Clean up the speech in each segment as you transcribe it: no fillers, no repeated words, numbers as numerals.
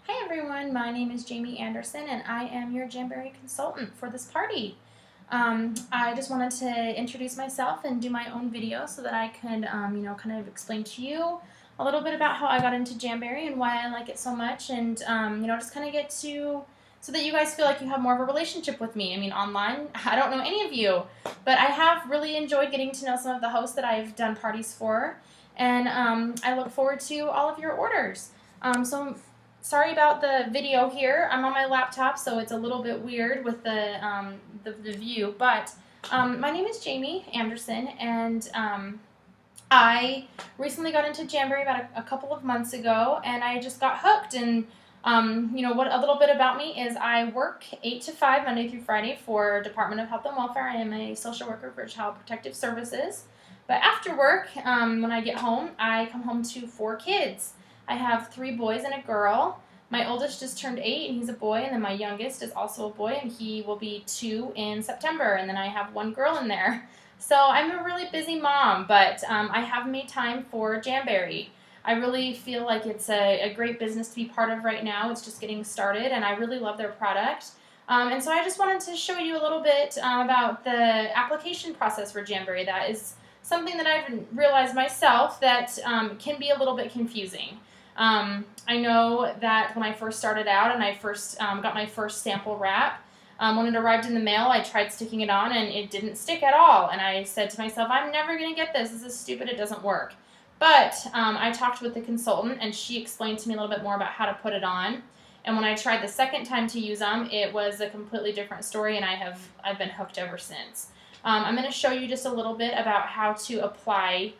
Hi everyone, my name is Jamie Anderson and I am your Jamberry consultant for this party. I just wanted to introduce myself and do my own video so that I could, kind of explain to you a little bit about how I got into Jamberry and why I like it so much, and just kind of get to so that you guys feel like you have more of a relationship with me. I mean, online, I don't know any of you, but I have really enjoyed getting to know some of the hosts that I've done parties for, and I look forward to all of your orders. Sorry about the video here. I'm on my laptop, so it's a little bit weird with the view. But my name is Jamie Anderson, and I recently got into Jamberry about a couple of months ago, and I just got hooked. And what a little bit about me is I work 8 to 5 Monday through Friday for Department of Health and Welfare. I am a social worker for Child Protective Services. But after work, when I get home, I come home to 4 kids. I have 3 boys and a girl. My oldest just turned 8, and he's a boy, and then my youngest is also a boy, and he will be 2 in September, and then I have 1 girl in there. So I'm a really busy mom, but I have made time for Jamberry. I really feel like it's a great business to be part of right now. It's just getting started, and I really love their product. And so I just wanted to show you a little bit about the application process for Jamberry. That is something that I've realized myself that can be a little bit confusing. I know that when I first started out and I first got my first sample wrap, when it arrived in the mail, I tried sticking it on and it didn't stick at all. And I said to myself, I'm never going to get this. This is stupid. It doesn't work. But I talked with the consultant, and she explained to me a little bit more about how to put it on. And when I tried the second time to use them, it was a completely different story, and I've been hooked ever since. I'm going to show you just a little bit about how to apply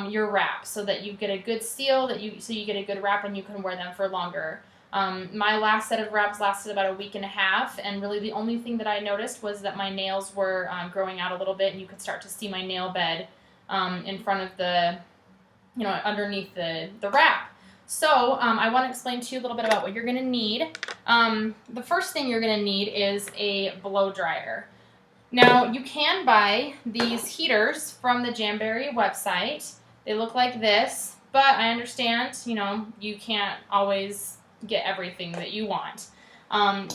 your wrap so that you get a good seal, so you get a good wrap and you can wear them for longer. My last set of wraps lasted about a week and a half, and really the only thing that I noticed was that my nails were growing out a little bit, and you could start to see my nail bed in front of underneath the wrap. So I want to explain to you a little bit about what you're going to need. The first thing you're going to need is a blow dryer. Now, you can buy these heaters from the Jamberry website. They look like this, but I understand, you can't always get everything that you want.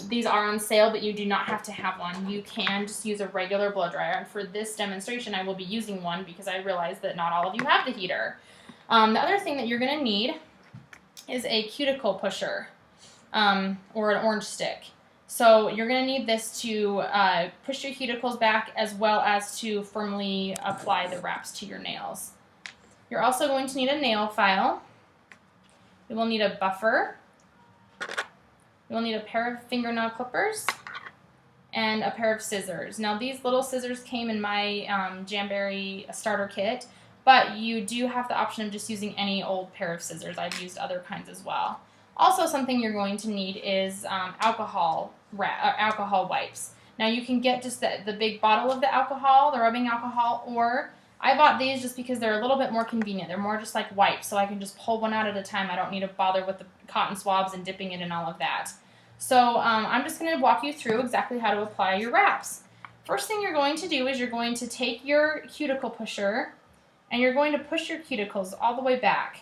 These are on sale, but you do not have to have one. You can just use a regular blow dryer, and for this demonstration, I will be using one because I realize that not all of you have the heater. The other thing that you're going to need is a cuticle pusher, or an orange stick. So you're going to need this to push your cuticles back as well as to firmly apply the wraps to your nails. You're also going to need a nail file. You will need a buffer. You will need a pair of fingernail clippers and a pair of scissors. Now these little scissors came in my Jamberry starter kit, but you do have the option of just using any old pair of scissors. I've used other kinds as well. Also, something you're going to need is alcohol wipes. Now you can get just the big bottle of the alcohol, the rubbing alcohol, or I bought these just because they're a little bit more convenient. They're more just like wipes, so I can just pull one out at a time. I don't need to bother with the cotton swabs and dipping it in all of that. So I'm just going to walk you through exactly how to apply your wraps. First thing you're going to do is you're going to take your cuticle pusher and you're going to push your cuticles all the way back.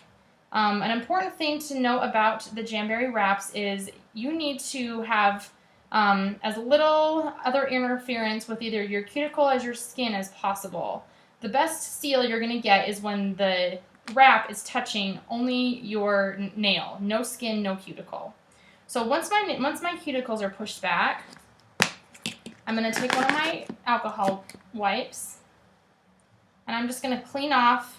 An important thing to know about the Jamberry wraps is you need to have as little other interference with either your cuticle as your skin as possible. The best seal you're going to get is when the wrap is touching only your nail, no skin, no cuticle. So once my cuticles are pushed back, I'm going to take one of my alcohol wipes and I'm just going to clean off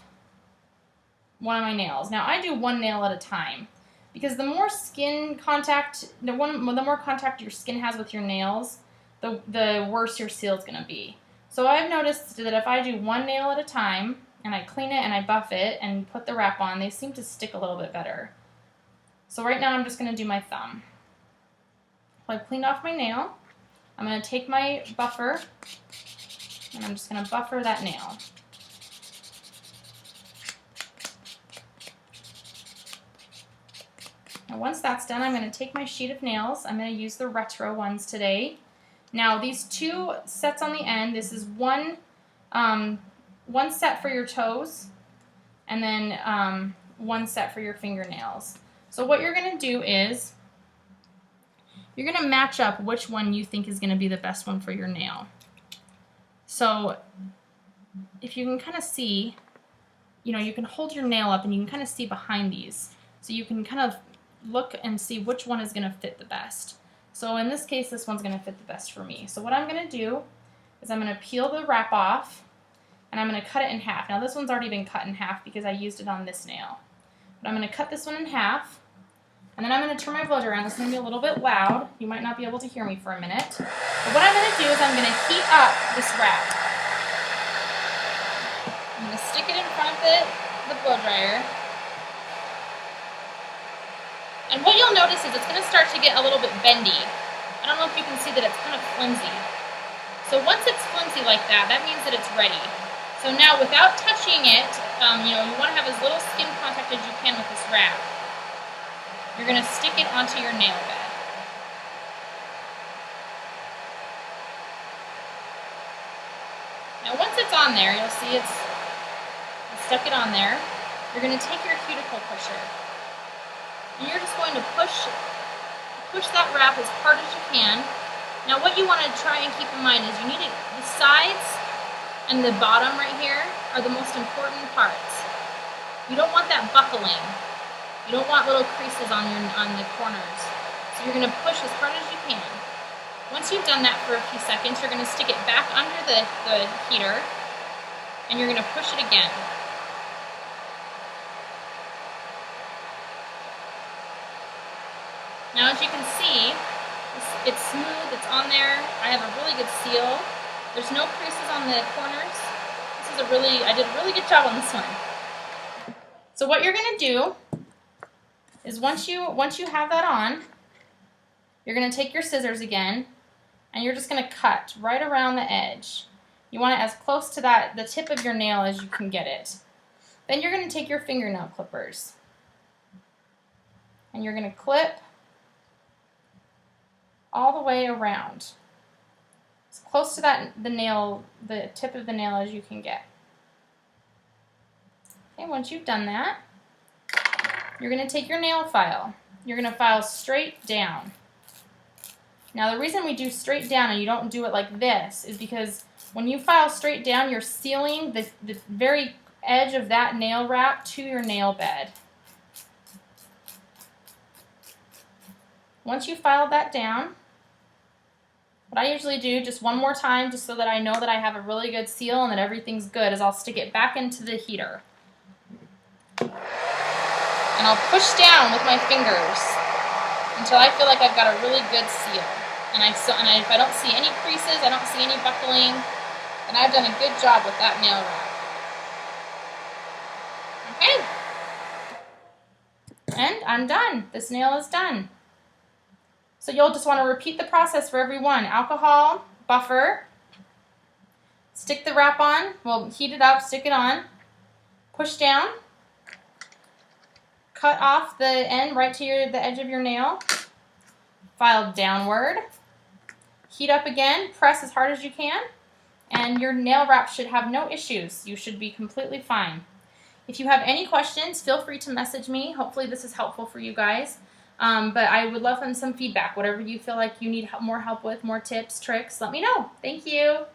one of my nails. Now I do one nail at a time because the more skin contact, the more contact your skin has with your nails, the worse your seal is going to be. So I've noticed that if I do one nail at a time and I clean it and I buff it and put the wrap on, they seem to stick a little bit better. So right now I'm just going to do my thumb. So I've cleaned off my nail. I'm going to take my buffer and I'm just going to buffer that nail. Now once that's done, I'm going to take my sheet of nails. I'm going to use the retro ones today. Now these 2 sets on the end, this is one set for your toes and then one set for your fingernails. So what you're going to do is you're going to match up which one you think is going to be the best one for your nail. So if you can kind of see, you know, you can hold your nail up and you can kind of see behind these. So you can kind of look and see which one is going to fit the best. So in this case, this one's going to fit the best for me. So what I'm going to do is I'm going to peel the wrap off and I'm going to cut it in half. Now this one's already been cut in half because I used it on this nail. But I'm going to cut this one in half, and then I'm going to turn my blow dryer on. This is going to be a little bit loud. You might not be able to hear me for a minute. But what I'm going to do is I'm going to heat up this wrap. I'm going to stick it in front of the blow dryer. And what you'll notice is it's going to start to get a little bit bendy. I don't know if you can see that it's kind of flimsy. So once it's flimsy like that, that means that it's ready. So now without touching it, you know, you want to have as little skin contact as you can with this wrap. You're going to stick it onto your nail bed. Now once it's on there, you'll see I stuck it on there. You're going to take your cuticle pusher. And you're just going to push that wrap as hard as you can. Now what you want to try and keep in mind is you need the sides and the bottom right here are the most important parts. You don't want that buckling. You don't want little creases on the corners. So you're going to push as hard as you can. Once you've done that for a few seconds, you're going to stick it back under the heater and you're going to push it again. Now as you can see, it's smooth, it's on there. I have a really good seal. There's no creases on the corners. I did a really good job on this one. So what you're going to do is once you have that on, you're going to take your scissors again and you're just going to cut right around the edge. You want it as close to the tip of your nail as you can get it. Then you're going to take your fingernail clippers and you're going to clip all the way around. As close to the tip of the nail as you can get. Okay, once you've done that, you're going to take your nail file. You're going to file straight down. Now the reason we do straight down and you don't do it like this is because when you file straight down, you're sealing the very edge of that nail wrap to your nail bed. Once you filed that down, what I usually do, just one more time, just so that I know that I have a really good seal and that everything's good, is I'll stick it back into the heater. And I'll push down with my fingers until I feel like I've got a really good seal. And if I don't see any creases, I don't see any buckling, then I've done a good job with that nail wrap. Okay? And I'm done. This nail is done. So you'll just want to repeat the process for every one. Alcohol, buffer, stick the wrap on, well, heat it up, stick it on, push down, cut off the end right to the edge of your nail, file downward, heat up again, press as hard as you can, and your nail wrap should have no issues. You should be completely fine. If you have any questions, feel free to message me. Hopefully this is helpful for you guys. But I would love some feedback. Whatever you feel like you need more help with, more tips, tricks, let me know. Thank you.